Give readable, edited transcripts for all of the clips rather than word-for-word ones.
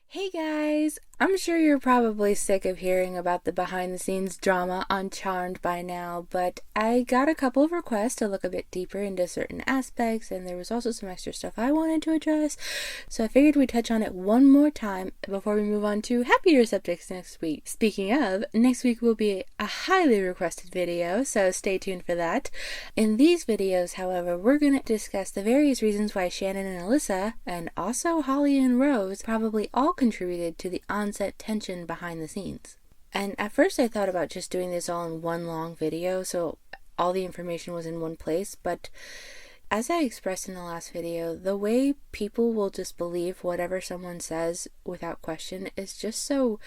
Hey guys! I'm sure you're probably sick of hearing about the behind the scenes drama on Charmed by now, but I got a couple of requests to look a bit deeper into certain aspects, and there was also some extra stuff I wanted to address, so I figured we'd touch on it one more time before we move on to happier subjects next week. Speaking of, next week will be a highly requested video, so stay tuned for that. In these videos, however, we're going to discuss the various reasons why Shannon and Alyssa, and also Holly and Rose, probably all contributed to the onset tension behind the scenes. And at first I thought about just doing this all in one long video so all the information was in one place, but as I expressed in the last video, the way people will just believe whatever someone says without question is just so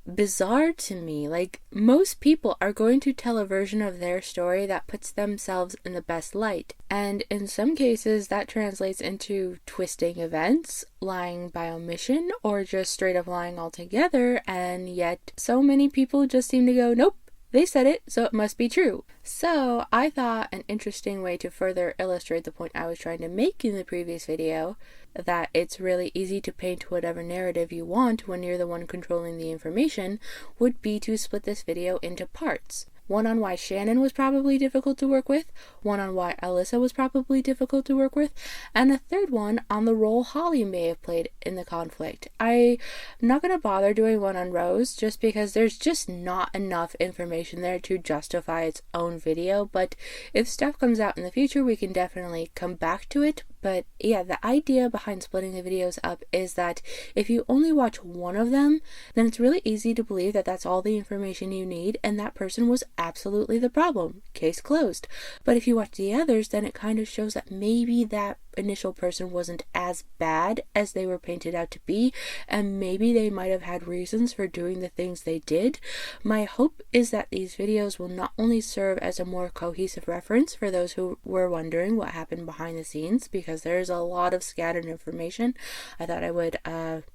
bizarre to me. Like, most people are going to tell a version of their story that puts themselves in the best light, and in some cases that translates into twisting events, lying by omission, or just straight up lying altogether, and yet so many people just seem to go, nope, they said it, so it must be true. So I thought an interesting way to further illustrate the point I was trying to make in the previous video, that it's really easy to paint whatever narrative you want when you're the one controlling the information, would be to split this video into parts. One on why Shannon was probably difficult to work with, one on why Alyssa was probably difficult to work with, and a third one on the role Holly may have played in the conflict. I'm not going to bother doing one on Rose just because there's just not enough information there to justify its own video, but if stuff comes out in the future we can definitely come back to it. But yeah, the idea behind splitting the videos up is that if you only watch one of them, then it's really easy to believe that that's all the information you need and that person was absolutely the problem. Case closed. But if you watch the others, then it kind of shows that maybe that initial person wasn't as bad as they were painted out to be, and maybe they might have had reasons for doing the things they did. My hope is that these videos will not only serve as a more cohesive reference for those who were wondering what happened behind the scenes, because there's a lot of scattered information. I thought I would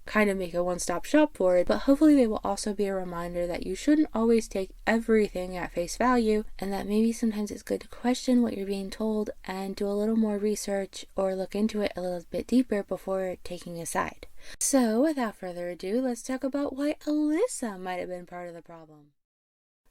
kind of make a one-stop shop for it, but hopefully they will also be a reminder that you shouldn't always take everything at face value, and that maybe sometimes it's good to question what you're being told and do a little more research or look into it a little bit deeper before taking a side. So without further ado, let's talk about why Alyssa might have been part of the problem.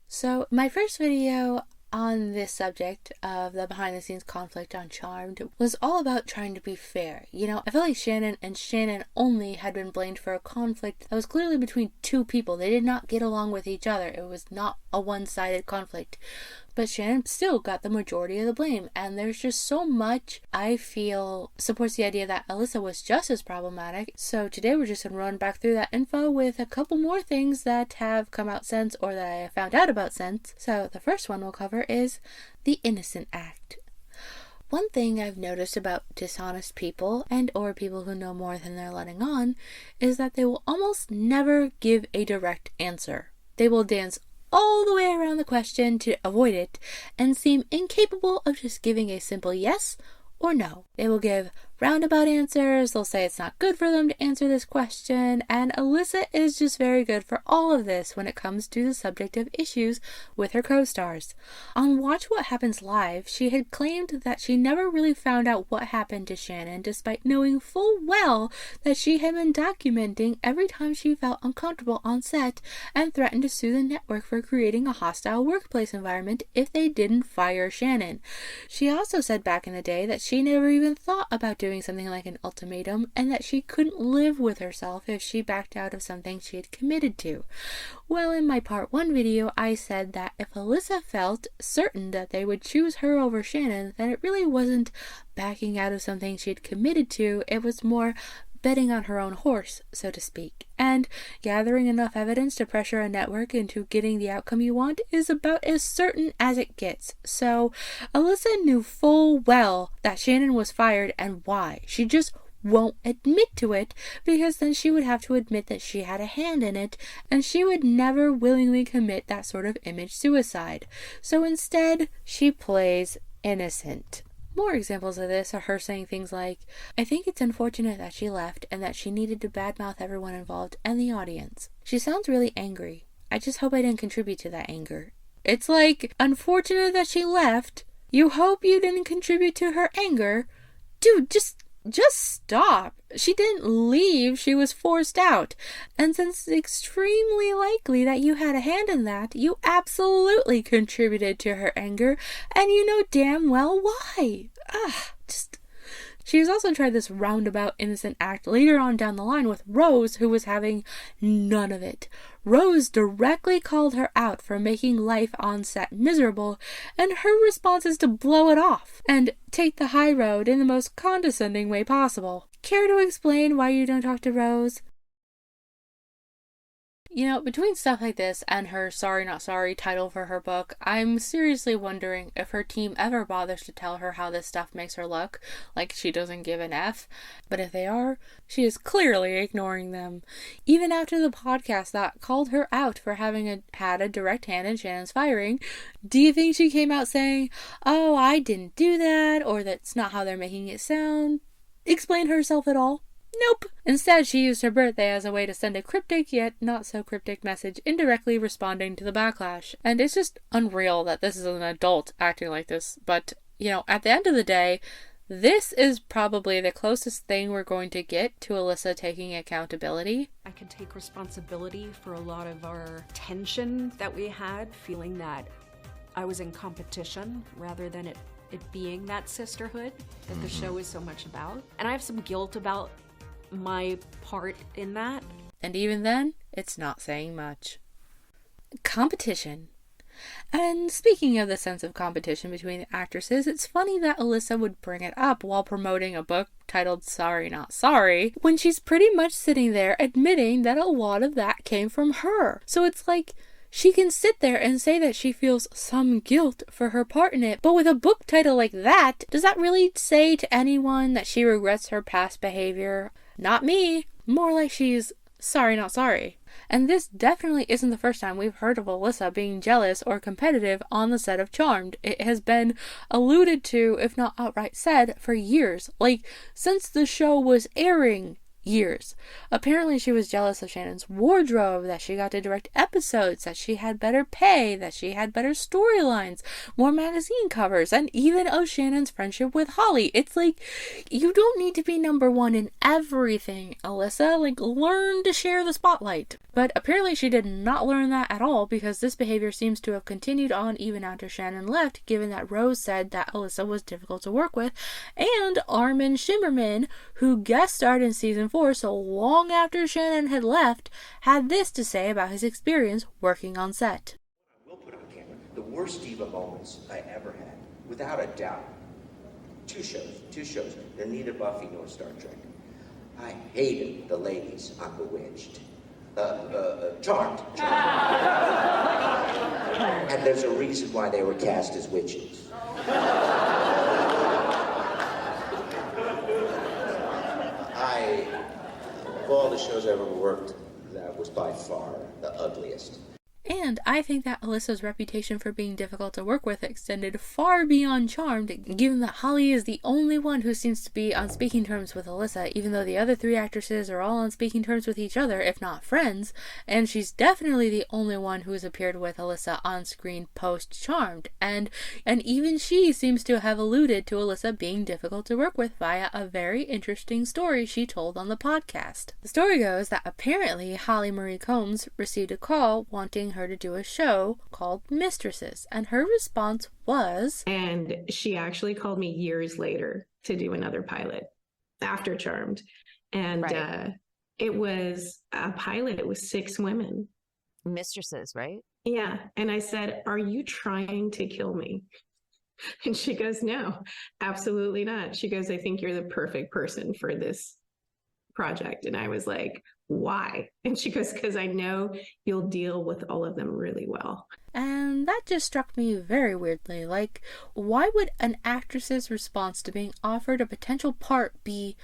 So my first video on this subject of the behind the scenes conflict on Charmed was all about trying to be fair. You know, I felt like Shannon and Shannon only had been blamed for a conflict that was clearly between two people. They did not get along with each other. It was not a one-sided conflict. But Shannon still got the majority of the blame, and there's just so much I feel supports the idea that Alyssa was just as problematic. So today we're just going to run back through that info with a couple more things that have come out since, or that I found out about since. So the first one we'll cover is the innocent act. One thing I've noticed about dishonest people, and or people who know more than they're letting on, is that they will almost never give a direct answer. They will dance all the way around the question to avoid it, and seem incapable of just giving a simple yes or no. They will give roundabout answers. They'll say it's not good for them to answer this question, and Alyssa is just very good for all of this when it comes to the subject of issues with her co-stars. On Watch What Happens Live, she had claimed that she never really found out what happened to Shannon, despite knowing full well that she had been documenting every time she felt uncomfortable on set, and threatened to sue the network for creating a hostile workplace environment if they didn't fire Shannon. She also said back in the day that she never even thought about doing something like an ultimatum, and that she couldn't live with herself if she backed out of something she had committed to. Well, in my part 1 video, I said that if Alyssa felt certain that they would choose her over Shannon, then it really wasn't backing out of something she had committed to, it was more betting on her own horse, so to speak. And gathering enough evidence to pressure a network into getting the outcome you want is about as certain as it gets. So Alyssa knew full well that Shannon was fired and why. She just won't admit to it, because then she would have to admit that she had a hand in it, and she would never willingly commit that sort of image suicide. So instead, she plays innocent. More examples of this are her saying things like, I think it's unfortunate that she left and that she needed to badmouth everyone involved and the audience. She sounds really angry. I just hope I didn't contribute to that anger. It's like, unfortunate that she left. You hope you didn't contribute to her anger? Dude, just just stop. She didn't leave, she was forced out. And since it's extremely likely that you had a hand in that, you absolutely contributed to her anger, and you know damn well why. She has also tried this roundabout innocent act later on down the line with Rose, who was having none of it. Rose directly called her out for making life on set miserable, and her response is to blow it off and take the high road in the most condescending way possible. Care to explain why you don't talk to Rose? You know, between stuff like this and her Sorry Not Sorry title for her book, I'm seriously wondering if her team ever bothers to tell her how this stuff makes her look, like she doesn't give an F. But if they are, she is clearly ignoring them. Even after the podcast that called her out for having had a direct hand in Shannon's firing, do you think she came out saying, "Oh, I didn't do that," or "That's not how they're making it sound"? Explain herself at all? Nope. Instead, she used her birthday as a way to send a cryptic yet not so cryptic message, indirectly responding to the backlash. And it's just unreal that this is an adult acting like this. But, you know, at the end of the day, this is probably the closest thing we're going to get to Alyssa taking accountability. I can take responsibility for a lot of our tension that we had, feeling that I was in competition rather than it being that sisterhood that the show is so much about. And I have some guilt about my part in that. And even then, it's not saying much. Competition. And speaking of the sense of competition between the actresses, it's funny that Alyssa would bring it up while promoting a book titled Sorry Not Sorry, when she's pretty much sitting there admitting that a lot of that came from her. So it's like, she can sit there and say that she feels some guilt for her part in it, but with a book title like that, does that really say to anyone that she regrets her past behavior? Not me. More like she's sorry not sorry. And this definitely isn't the first time we've heard of Alyssa being jealous or competitive on the set of Charmed. It has been alluded to, if not outright said, for years. Like, since the show was airing. Years. Apparently she was jealous of Shannon's wardrobe, that she got to direct episodes, that she had better pay, that she had better storylines, more magazine covers, and even of Shannon's friendship with Holly. It's like, you don't need to be number one in everything, Alyssa. Like, learn to share the spotlight. But apparently she did not learn that at all, because this behavior seems to have continued on even after Shannon left, given that Rose said that Alyssa was difficult to work with, and Armin Shimmerman, who guest starred in season 4 so long after Shannon had left, had this to say about his experience working on set. I will put on camera the worst Diva moments I ever had, without a doubt. Two shows. They're neither Buffy nor Star Trek. I hated the ladies on Bewitched. Charmed. And there's a reason why they were cast as witches. Of all the shows I ever worked, that was by far the ugliest. And I think that Alyssa's reputation for being difficult to work with extended far beyond Charmed, given that Holly is the only one who seems to be on speaking terms with Alyssa, even though the other three actresses are all on speaking terms with each other, if not friends, and she's definitely the only one who has appeared with Alyssa on screen post-Charmed, and even she seems to have alluded to Alyssa being difficult to work with via a very interesting story she told on the podcast. The story goes that apparently Holly Marie Combs received a call wanting her to do a show called Mistresses, and her response was, and she actually called me years later to do another pilot after Charmed, and right. It was a pilot with 6 women. Mistresses, right? Yeah. And I said, "Are you trying to kill me?" And she goes, "No, absolutely not." She goes, "I think you're the perfect person for this project." And I was like, "Why?" And she goes, "Because I know you'll deal with all of them really well." And that just struck me very weirdly. Like, why would an actress's response to being offered a potential part be,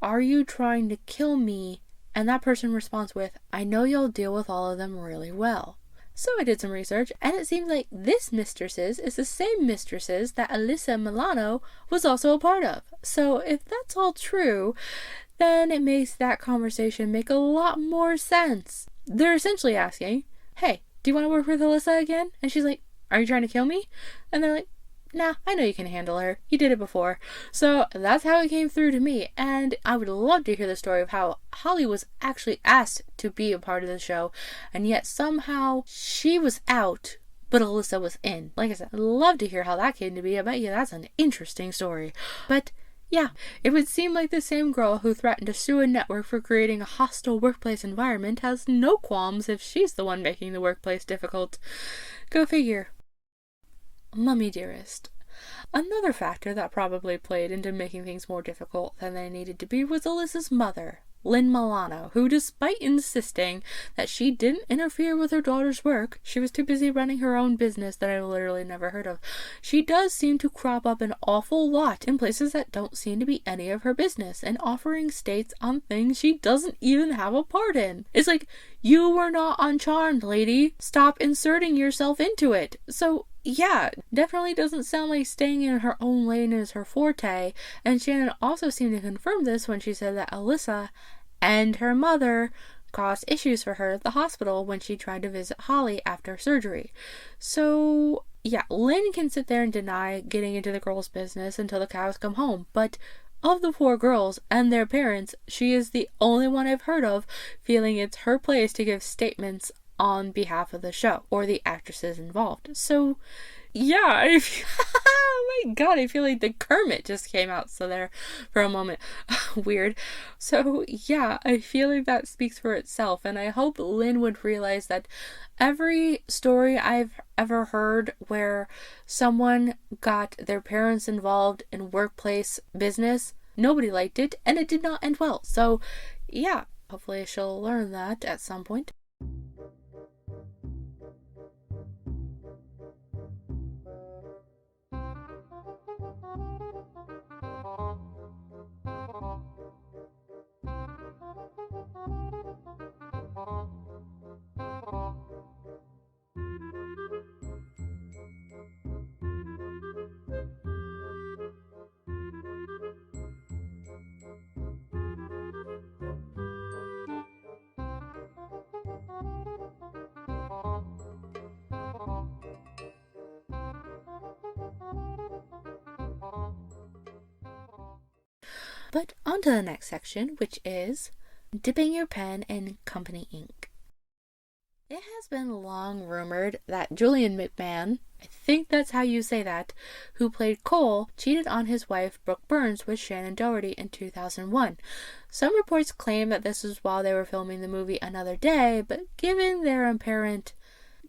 "Are you trying to kill me?" And that person responds with, "I know you'll deal with all of them really well." So I did some research, and it seems like this Mistresses is the same Mistresses that Alyssa Milano was also a part of. So if that's all true, then it makes that conversation make a lot more sense. They're essentially asking, "Hey, do you want to work with Alyssa again?" And she's like, "Are you trying to kill me?" And they're like, nah, I know you can handle her. You did it before. So that's how it came through to me. And I would love to hear the story of how Holly was actually asked to be a part of the show, and yet somehow she was out, but Alyssa was in. Like I said, I'd love to hear how that came to be. I bet you that's an interesting story. But yeah, it would seem like the same girl who threatened to sue a network for creating a hostile workplace environment has no qualms if she's the one making the workplace difficult. Go figure. Mummy dearest. Another factor that probably played into making things more difficult than they needed to be was Alyssa's mother, Lynn Milano, who, despite insisting that she didn't interfere with her daughter's work, she was too busy running her own business that I literally never heard of. She does seem to crop up an awful lot in places that don't seem to be any of her business, and offering states on things she doesn't even have a part in. It's like, you were not on Charmed, lady. Stop inserting yourself into it. So yeah, definitely doesn't sound like staying in her own lane is her forte, and Shannon also seemed to confirm this when she said that Alyssa and her mother caused issues for her at the hospital when she tried to visit Holly after surgery. So yeah, Lynn can sit there and deny getting into the girls' business until the cows come home, but of the 4 girls and their parents, she is the only one I've heard of feeling it's her place to give statements on behalf of the show or the actresses involved. So yeah, oh my god, I feel like the Kermit just came out so there for a moment. Weird. So yeah, I feel like that speaks for itself, and I hope Lynn would realize that every story I've ever heard where someone got their parents involved in workplace business, nobody liked it, and it did not end well. So yeah, hopefully she'll learn that at some point. But on to the next section, which is dipping your pen in company ink. It has been long rumored that Julian McMahon, I think that's how you say that, who played Cole, cheated on his wife Brooke Burns with Shannon Doherty in 2001. Some reports claim that this was while they were filming the movie Another Day, but given their apparent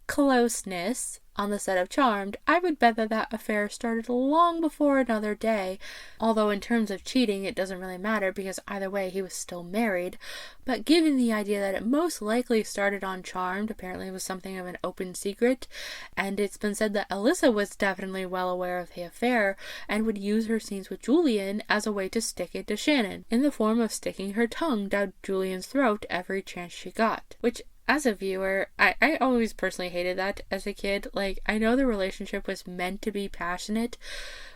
closeness on the set of Charmed, I would bet that that affair started long before Another Day, although in terms of cheating it doesn't really matter because either way he was still married. But given the idea that it most likely started on Charmed, apparently it was something of an open secret, and it's been said that Alyssa was definitely well aware of the affair and would use her scenes with Julian as a way to stick it to Shannon, in the form of sticking her tongue down Julian's throat every chance she got, which as a viewer, I always personally hated that as a kid. Like, I know the relationship was meant to be passionate,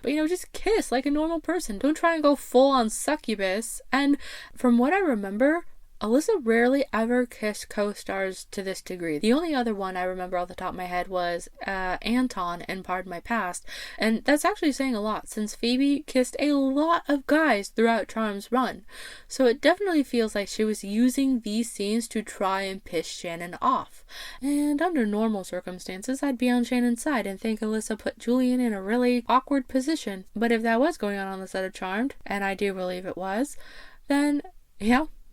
but just kiss like a normal person. Don't try and go full on succubus. And from what I remember, Alyssa rarely ever kissed co-stars to this degree. The only other one I remember off the top of my head was Anton in Pardon My Past, and that's actually saying a lot since Phoebe kissed a lot of guys throughout Charm's run. So it definitely feels like she was using these scenes to try and piss Shannon off. And under normal circumstances, I'd be on Shannon's side and think Alyssa put Julian in a really awkward position. But if that was going on the set of Charmed, and I do believe it was, then,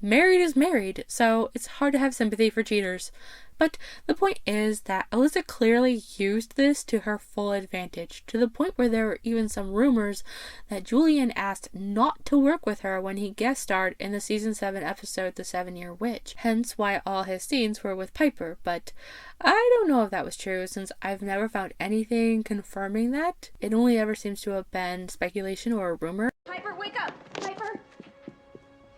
married is married, so it's hard to have sympathy for cheaters. But the point is that Alyssa clearly used this to her full advantage, to the point where there were even some rumors that Julian asked not to work with her when he guest starred in the season 7 episode The 7-Year Witch, hence why all his scenes were with Piper. But I don't know if that was true, since I've never found anything confirming that. It only ever seems to have been speculation or a rumor. Piper, wake up! Piper!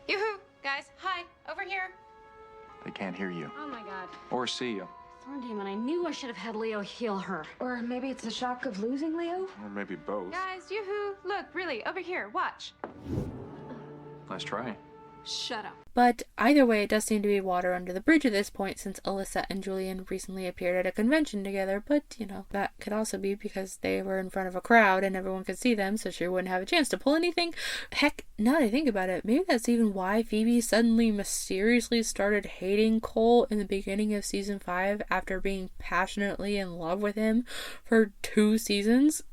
Yoo-hoo! Guys, hi, over here. They can't hear you. Oh my god. Or see you. Darn demon, I knew I should have had Leo heal her. Or maybe it's the shock of losing Leo? Or maybe both. Guys, yoo-hoo! Look, really, over here, watch. Nice try. Shut up. But either way, it does seem to be water under the bridge at this point, since Alyssa and Julian recently appeared at a convention together. But, that could also be because they were in front of a crowd and everyone could see them, so she wouldn't have a chance to pull anything. Heck, now that I think about it, maybe that's even why Phoebe suddenly mysteriously started hating Cole in the beginning of season 5 after being passionately in love with him for 2 seasons.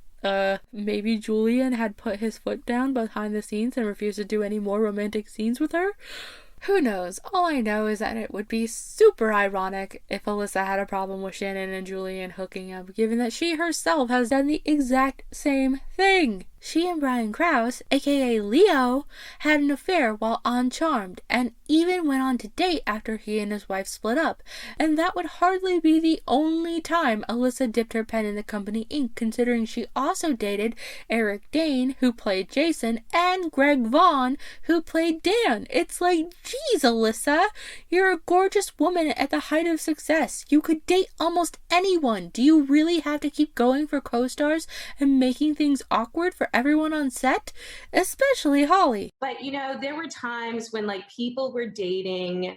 Maybe Julian had put his foot down behind the scenes and refused to do any more romantic scenes with her. Who knows? All I know is that it would be super ironic if Alyssa had a problem with Shannon and Julian hooking up, given that she herself has done the exact same thing. She and Brian Krause, aka Leo, had an affair while on Charmed, and even went on to date after he and his wife split up. And that would hardly be the only time Alyssa dipped her pen in the company ink, considering she also dated Eric Dane, who played Jason, and Greg Vaughn, who played Dan. It's like, geez, Alyssa, you're a gorgeous woman at the height of success. You could date almost anyone. Do you really have to keep going for co-stars and making things awkward for everyone on set, especially Holly? But there were times when people were dating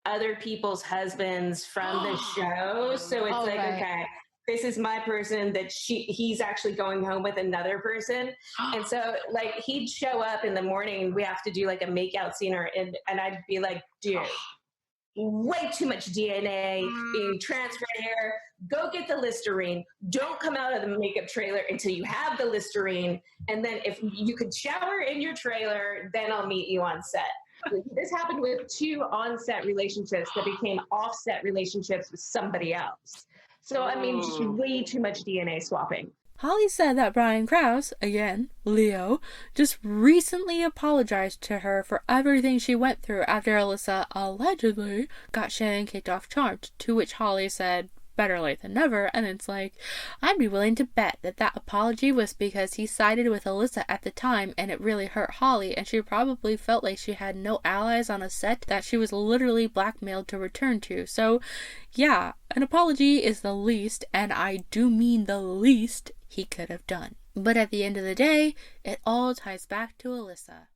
other people's husbands from the show, so it's okay, this is my person that he's actually going home with another person. And so he'd show up in the morning and we have to do a makeout scene, and I'd be like, dude, way too much DNA being transferred here. Go get the Listerine. Don't come out of the makeup trailer until you have the Listerine. And then if you could shower in your trailer, then I'll meet you on set. This happened with 2 on-set relationships that became off-set relationships with somebody else. So, just way too much DNA swapping. Holly said that Brian Krause, again, Leo, just recently apologized to her for everything she went through after Alyssa allegedly got Shannon kicked off Charmed, to which Holly said, better late than never, and it's like, I'd be willing to bet that apology was because he sided with Alyssa at the time and it really hurt Holly, and she probably felt like she had no allies on a set that she was literally blackmailed to return to. So, yeah, an apology is the least, and I do mean the least, he could have done. But at the end of the day, it all ties back to Alyssa.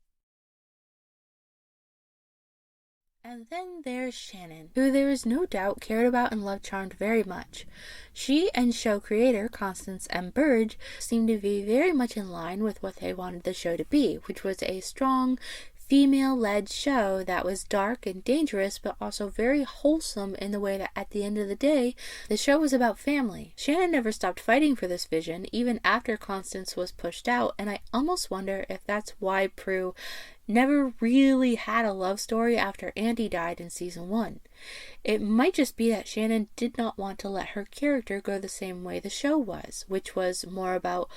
And then there's Shannon, who there is no doubt cared about and loved Charmed very much. She and show creator Constance M. Burge seemed to be very much in line with what they wanted the show to be, which was a strong, female-led show that was dark and dangerous, but also very wholesome in the way that at the end of the day, the show was about family. Shannon never stopped fighting for this vision, even after Constance was pushed out, and I almost wonder if that's why Prue never really had a love story after Andy died in season 1. It might just be that Shannon did not want to let her character go the same way the show was, which was more about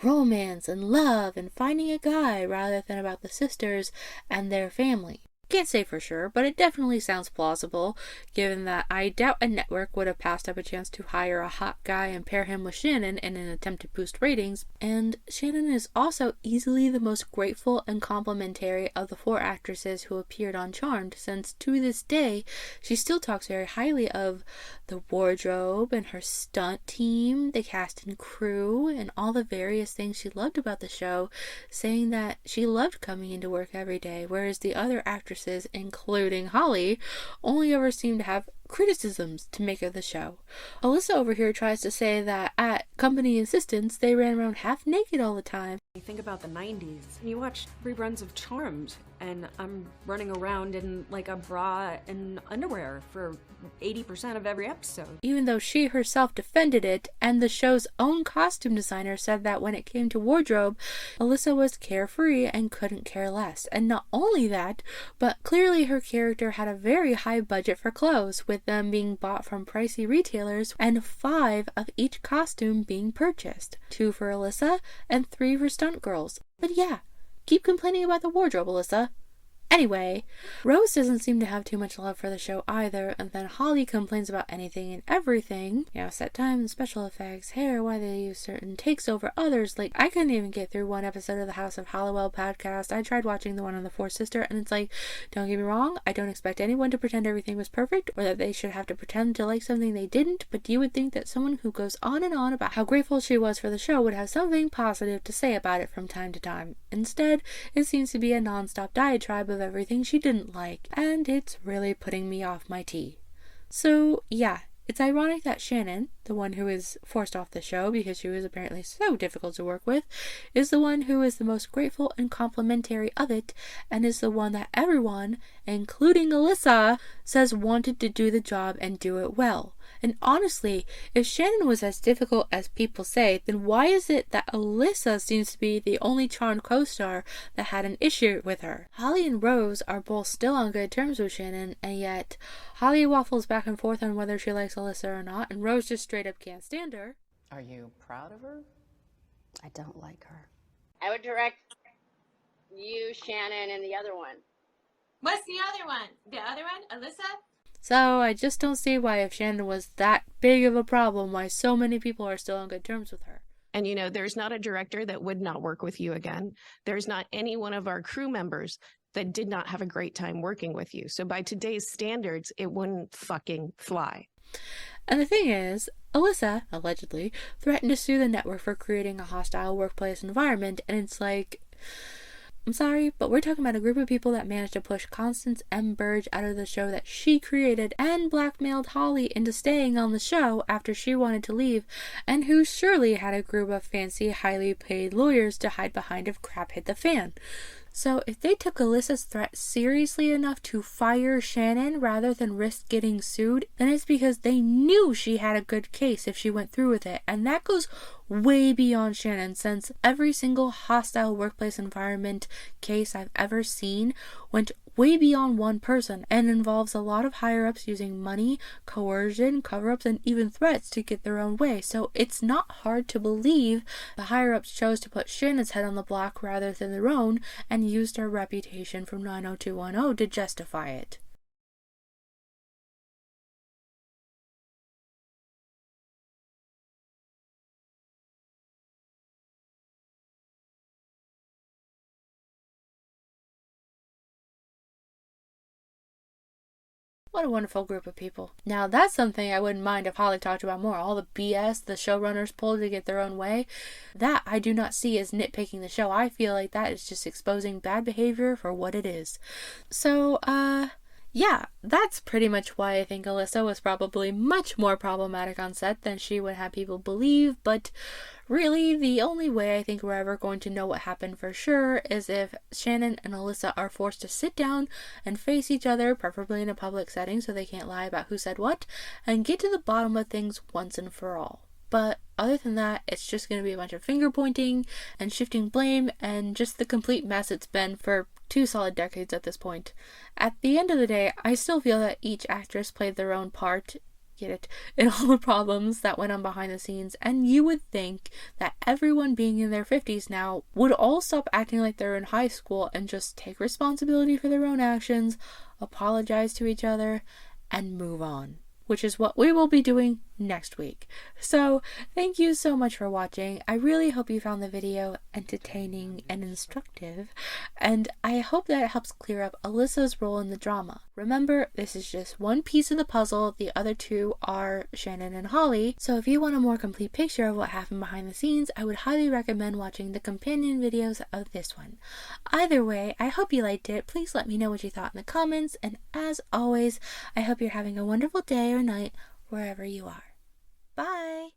romance and love and finding a guy rather than about the sisters and their family. Can't say for sure, but it definitely sounds plausible, given that I doubt a network would have passed up a chance to hire a hot guy and pair him with Shannon in an attempt to boost ratings, and Shannon is also easily the most grateful and complimentary of the 4 actresses who appeared on Charmed, since to this day, she still talks very highly of the wardrobe and her stunt team, the cast and crew, and all the various things she loved about the show, saying that she loved coming into work every day, whereas the other actresses, including Holly, only ever seem to have criticisms to make of the show. Alyssa over here tries to say that at company insistence, they ran around half naked all the time. You think about the 90s, and you watch reruns of Charmed, and I'm running around in a bra and underwear for 80% of every episode. Even though she herself defended it, and the show's own costume designer said that when it came to wardrobe, Alyssa was carefree and couldn't care less. And not only that, but clearly her character had a very high budget for clothes, with them being bought from pricey retailers, and 5 of each costume being purchased. 2 for Alyssa, and 3 for stunt girls. But yeah, keep complaining about the wardrobe, Alyssa. Anyway, Rose doesn't seem to have too much love for the show either, and then Holly complains about anything and everything. Set time, special effects, hair, why they use certain takes over others. I couldn't even get through one episode of the House of Halliwell podcast. I tried watching the one on the Fourth Sister, and it's don't get me wrong, I don't expect anyone to pretend everything was perfect, or that they should have to pretend to like something they didn't, but you would think that someone who goes on and on about how grateful she was for the show would have something positive to say about it from time to time. Instead, it seems to be a non-stop diatribe of of everything she didn't like, and it's really putting me off my tea. So yeah, it's ironic that Shannon, the one who is forced off the show because she was apparently so difficult to work with, is the one who is the most grateful and complimentary of it, and is the one that everyone, including Alyssa, says wanted to do the job and do it well. And honestly, if Shannon was as difficult as people say, then why is it that Alyssa seems to be the only charmed co-star that had an issue with her? Holly and Rose are both still on good terms with Shannon, and yet Holly waffles back and forth on whether she likes Alyssa or not, and Rose just straight up can't stand her. Are you proud of her? I don't like her. I would direct you, Shannon, and the other one. What's the other one? The other one? Alyssa? So I just don't see why, if Shannon was that big of a problem, why so many people are still on good terms with her. And you know, there's not a director that would not work with you again. There's not any one of our crew members that did not have a great time working with you. So by today's standards, it wouldn't fucking fly. And the thing is, Alyssa, allegedly, threatened to sue the network for creating a hostile workplace environment, and it's like, I'm sorry, but we're talking about a group of people that managed to push Constance M. Burge out of the show that she created and blackmailed Holly into staying on the show after she wanted to leave, and who surely had a group of fancy, highly paid lawyers to hide behind if crap hit the fan. So if they took Alyssa's threat seriously enough to fire Shannon rather than risk getting sued, then it's because they knew she had a good case if she went through with it. And that goes way beyond Shannon, since every single hostile workplace environment case I've ever seen went way beyond one person and involves a lot of higher-ups using money, coercion, cover-ups, and even threats to get their own way. So it's not hard to believe the higher-ups chose to put Shannon's head on the block rather than their own, and used her reputation from 90210 to justify it. What a wonderful group of people. Now that's something I wouldn't mind if Holly talked about more. All the BS the showrunners pulled to get their own way, that I do not see as nitpicking the show. I feel like that is just exposing bad behavior for what it is. So, yeah, that's pretty much why I think Alyssa was probably much more problematic on set than she would have people believe, but really, the only way I think we're ever going to know what happened for sure is if Shannon and Alyssa are forced to sit down and face each other, preferably in a public setting so they can't lie about who said what, and get to the bottom of things once and for all. But other than that, it's just going to be a bunch of finger pointing and shifting blame and just the complete mess it's been for 2 solid decades at this point. At the end of the day, I still feel that each actress played their own part, get it, in all the problems that went on behind the scenes, and you would think that everyone being in their 50s now would all stop acting like they're in high school and just take responsibility for their own actions, apologize to each other, and move on. Which is what we will be doing next week. So thank you so much for watching. I really hope you found the video entertaining and instructive, and I hope that it helps clear up Alyssa's role in the drama. Remember, this is just one piece of the puzzle. The other two are Shannon and Holly. So if you want a more complete picture of what happened behind the scenes, I would highly recommend watching the companion videos of this one. Either way, I hope you liked it. Please let me know what you thought in the comments, and as always, I hope you're having a wonderful day or night wherever you are. Bye!